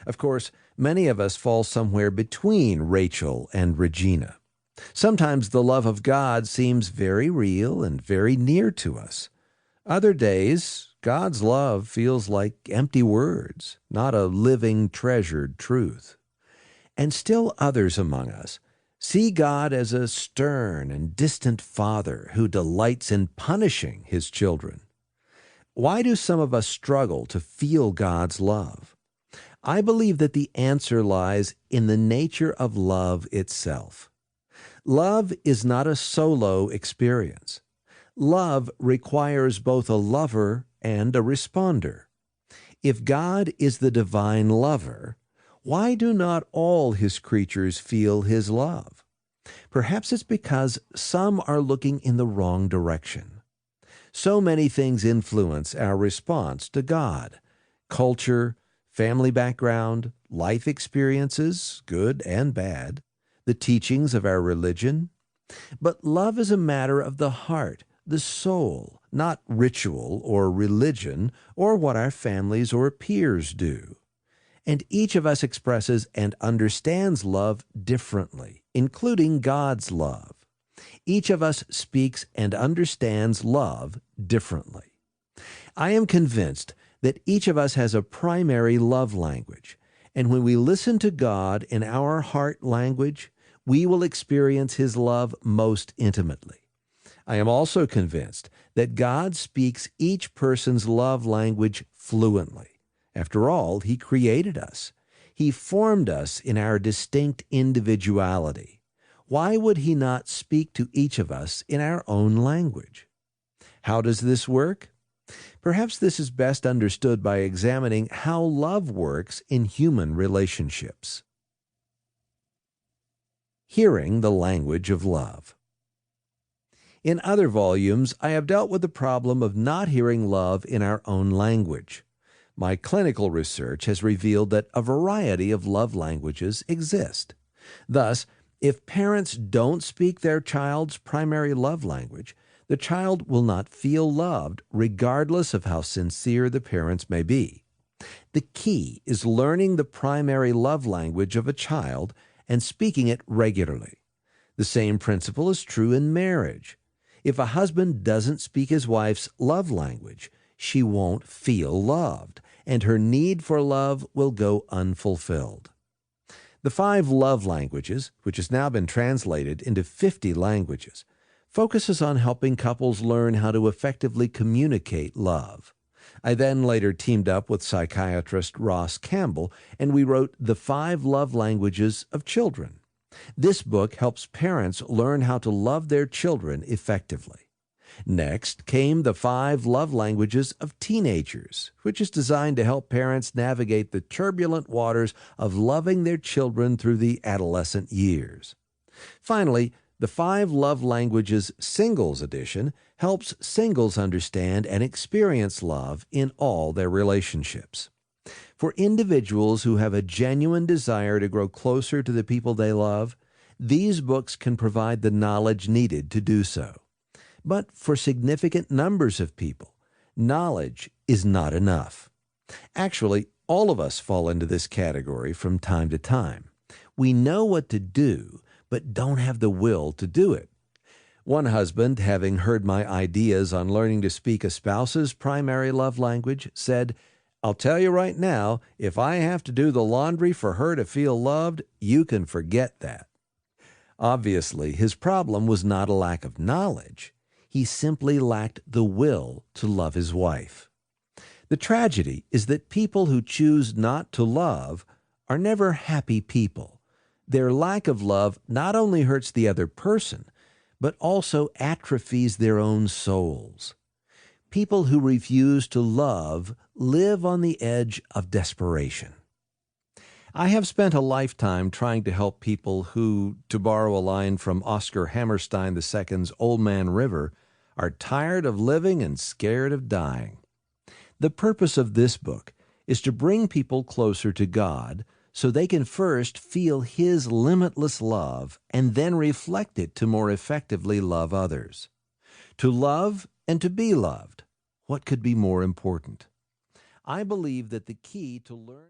Of course, many of us fall somewhere between Rachel and Regina. Sometimes the love of God seems very real and very near to us. Other days, God's love feels like empty words, not a living, treasured truth. And still others among us see God as a stern and distant father who delights in punishing his children. Why do some of us struggle to feel God's love? I believe that the answer lies in the nature of love itself. Love is not a solo experience. Love requires both a lover and a responder. If God is the divine lover, why do not all his creatures feel his love? Perhaps it's because some are looking in the wrong direction. So many things influence our response to God: culture, family background, life experiences, good and bad, the teachings of our religion. But love is a matter of the heart, the soul, not ritual or religion or what our families or peers do. And each of us expresses and understands love differently, including God's love. Each of us speaks and understands love differently. I am convinced that each of us has a primary love language, and when we listen to God in our heart language, we will experience his love most intimately. I am also convinced that God speaks each person's love language fluently. After all, he created us. He formed us in our distinct individuality. Why would he not speak to each of us in our own language? How does this work? Perhaps this is best understood by examining how love works in human relationships. Hearing the language of love. In other volumes, I have dealt with the problem of not hearing love in our own language. My clinical research has revealed that a variety of love languages exist. Thus, if parents don't speak their child's primary love language, the child will not feel loved regardless of how sincere the parents may be. The key is learning the primary love language of a child and speaking it regularly. The same principle is true in marriage. If a husband doesn't speak his wife's love language, she won't feel loved, and her need for love will go unfulfilled. The 5 love languages, which has now been translated into 50 languages, focuses on helping couples learn how to effectively communicate love. I then later teamed up with psychiatrist Ross Campbell, and we wrote The 5 Love Languages of Children. This book helps parents learn how to love their children effectively. Next came The 5 Love Languages of Teenagers, which is designed to help parents navigate the turbulent waters of loving their children through the adolescent years. Finally, The 5 Love Languages Singles Edition helps singles understand and experience love in all their relationships. For individuals who have a genuine desire to grow closer to the people they love, these books can provide the knowledge needed to do so. But for significant numbers of people, knowledge is not enough. Actually, all of us fall into this category from time to time. We know what to do, but don't have the will to do it. One husband, having heard my ideas on learning to speak a spouse's primary love language, said, "I'll tell you right now, if I have to do the laundry for her to feel loved, you can forget that." Obviously, his problem was not a lack of knowledge. He simply lacked the will to love his wife. The tragedy is that people who choose not to love are never happy people. Their lack of love not only hurts the other person, but also atrophies their own souls. People who refuse to love live on the edge of desperation. I have spent a lifetime trying to help people who, to borrow a line from Oscar Hammerstein II's Old Man River, are tired of living and scared of dying. The purpose of this book is to bring people closer to God so they can first feel His limitless love and then reflect it to more effectively love others. To love and to be loved, what could be more important? I believe that the key to learn